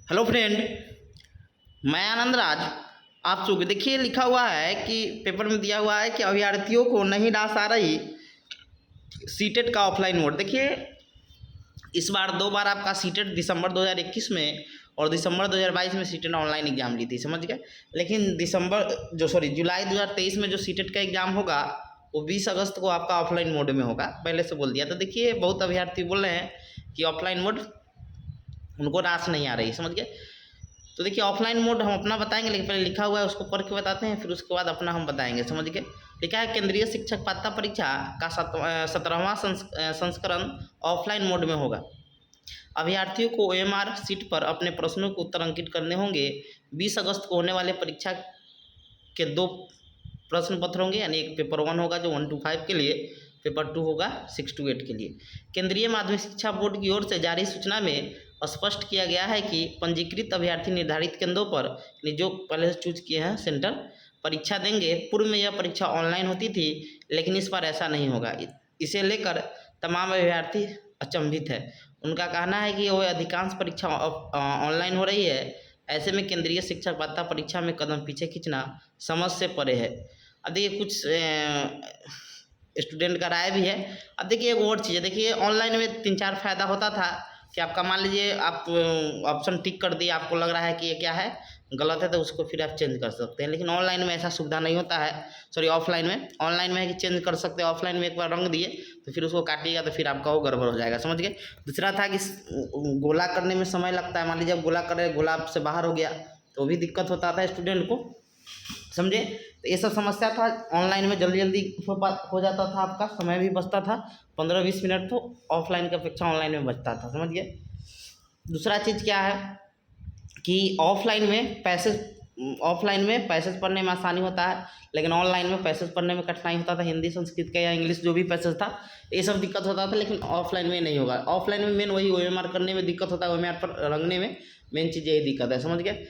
Hello friend, मैं आनंद राज। आप सुख देखिए, लिखा हुआ है कि पेपर में दिया हुआ है कि अभ्यर्थियों को नहीं रास आ रही सीटेट का ऑफलाइन मोड। देखिए, इस बार दो बार आपका सीटेट दिसंबर 2021 में और दिसंबर 2022 में सीटेट ऑनलाइन एग्जाम ली थी, समझ गए। लेकिन जुलाई 2023 में जो सीटेट का एग्ज़ाम होगा वो 20 अगस्त को आपका ऑफलाइन मोड में होगा, पहले से बोल दिया। तो देखिए, बहुत अभ्यर्थी बोल रहे हैं कि ऑफलाइन मोड उनको रास नहीं आ रही, समझ गए। तो देखिए, ऑफलाइन मोड हम अपना बताएंगे, लेकिन पहले लिखा हुआ है उसको पढ़ के बताते हैं, फिर उसके बाद अपना हम बताएंगे, समझ गए। लिखा है केंद्रीय शिक्षक पात्रता परीक्षा का 17वां संस्करण ऑफलाइन मोड में होगा। अभ्यर्थियों को OMR सीट पर अपने प्रश्नों को उत्तर अंकित करने होंगे। 20 अगस्त को होने वाले परीक्षा के 2 प्रश्न पत्र होंगे, यानी एक पेपर 1 होगा जो 1 to 5 के लिए, पेपर 2 होगा 6 to 8 के लिए। केंद्रीय माध्यमिक शिक्षा बोर्ड की ओर से जारी सूचना में स्पष्ट किया गया है कि पंजीकृत अभ्यर्थी निर्धारित केंद्रों पर, जो पहले से चूज किए हैं सेंटर, परीक्षा देंगे। पूर्व में यह परीक्षा ऑनलाइन होती थी, लेकिन इस बार ऐसा नहीं होगा। इसे लेकर तमाम अभ्यर्थी अचंभित है। उनका कहना है कि वह अधिकांश परीक्षा ऑनलाइन हो रही है। ऐसे में केंद्रीय शिक्षक पात्रता परीक्षा में कदम पीछे खींचना समझ से परे है। अब देखिए, कुछ स्टूडेंट का राय भी है। अब देखिए, एक और चीज़ है। देखिए, ऑनलाइन में 3-4 फ़ायदा होता था कि आपका, मान लीजिए आप ऑप्शन टिक कर दिए, आपको लग रहा है कि ये क्या है, गलत है, तो उसको फिर आप चेंज कर सकते हैं। लेकिन ऑनलाइन में ऐसा सुविधा नहीं होता है। ऑफलाइन में है कि चेंज कर सकते हैं। ऑफलाइन में एक बार रंग दिए तो फिर उसको काटिएगा तो फिर आपका वो गड़बड़ हो जाएगा, समझ गए। दूसरा था कि गोला करने में समय लगता है। मान लीजिए आप गोला कर रहे, गोला से बाहर हो गया तो भी दिक्कत होता था स्टूडेंट को, समझे। तो ये सब समस्या था। ऑनलाइन में जल्दी जल्दी हो जाता था, आपका समय भी बचता था। 15-20 मिनट तो ऑफलाइन की अपेक्षा ऑनलाइन में बचता था, समझ गए। दूसरा चीज़ क्या है कि ऑफलाइन में पैसेज पढ़ने में आसानी होता है, लेकिन ऑनलाइन में पैसेज पढ़ने में कठिनाई होता था। हिंदी, संस्कृत का या इंग्लिश जो भी पैसेज था, ये सब दिक्कत होता था, लेकिन ऑफलाइन में नहीं होगा। ऑफलाइन में मेन वही OMR करने में दिक्कत होता है, OMR पर रंगने में मेन चीज़ यही दिक्कत है, समझ गए।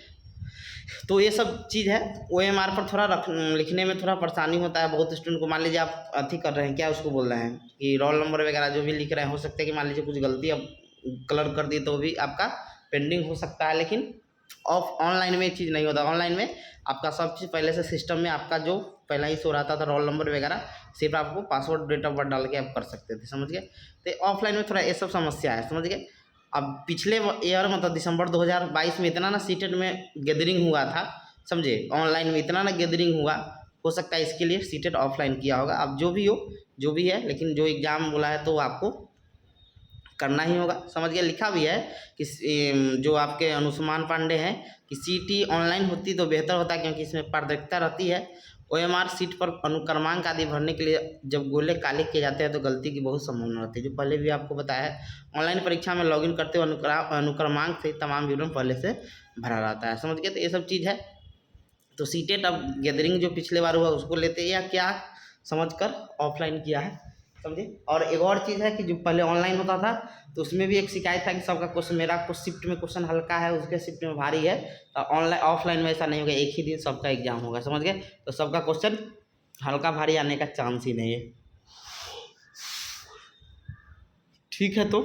तो ये सब चीज़ है। OMR पर थोड़ा लिखने में थोड़ा परेशानी होता है बहुत स्टूडेंट को। मान लीजिए आप अथी कर रहे हैं, क्या उसको बोल रहे हैं कि रोल नंबर वगैरह जो भी लिख रहे हैं, हो सकता है कि मान लीजिए कुछ गलती अब कलर कर दी तो भी आपका पेंडिंग हो सकता है। लेकिन ऑनलाइन में चीज़ नहीं होता। ऑनलाइन में आपका सब चीज़ पहले से सिस्टम में आपका जो पहला ही शो रहता था, रोल नंबर वगैरह, सिर्फ आपको पासवर्ड, डेट ऑफ बर्थ डाल के आप कर सकते थे, समझ गए। तो ऑफलाइन में थोड़ा ये सब समस्या है, समझ गए। अब पिछले ईयर मतलब दिसंबर 2022 में इतना ना सीटेट में गैदरिंग हुआ था, समझे। ऑनलाइन में इतना ना गैदरिंग हुआ, हो सकता है इसके लिए सीटेट ऑफलाइन किया होगा। अब जो भी हो, जो भी है, लेकिन जो एग्ज़ाम बोला है तो आपको करना ही होगा, समझ गया। लिखा भी है कि जो आपके अनुष्मान पांडे हैं कि सीटी ऑनलाइन होती तो बेहतर होता, क्योंकि इसमें पारदर्शिता रहती है। OMR सीट पर अनुक्रमांक आदि भरने के लिए जब गोले काले किए जाते हैं तो गलती की बहुत संभावना रहती है, जो पहले भी आपको बताया है। ऑनलाइन परीक्षा में लॉगिन करते हुए अनुक्रमांक से तमाम विवरण पहले से भरा रहता है, समझ गए। तो ये सब चीज़ है। तो सीटेट अब गैदरिंग जो पिछले बार हुआ उसको लेते हैं या क्या समझकर ऑफलाइन किया है, समझे। और एक और चीज़ है कि जो पहले ऑनलाइन होता था तो उसमें भी एक शिकायत था कि सबका क्वेश्चन, मेरा शिफ्ट में क्वेश्चन हल्का है, उसके शिफ्ट में भारी है। तो ऑफलाइन में ऐसा नहीं होगा, एक ही दिन सबका एग्जाम होगा, समझ गए। तो सबका क्वेश्चन हल्का भारी आने का चांस ही नहीं है, ठीक है। तो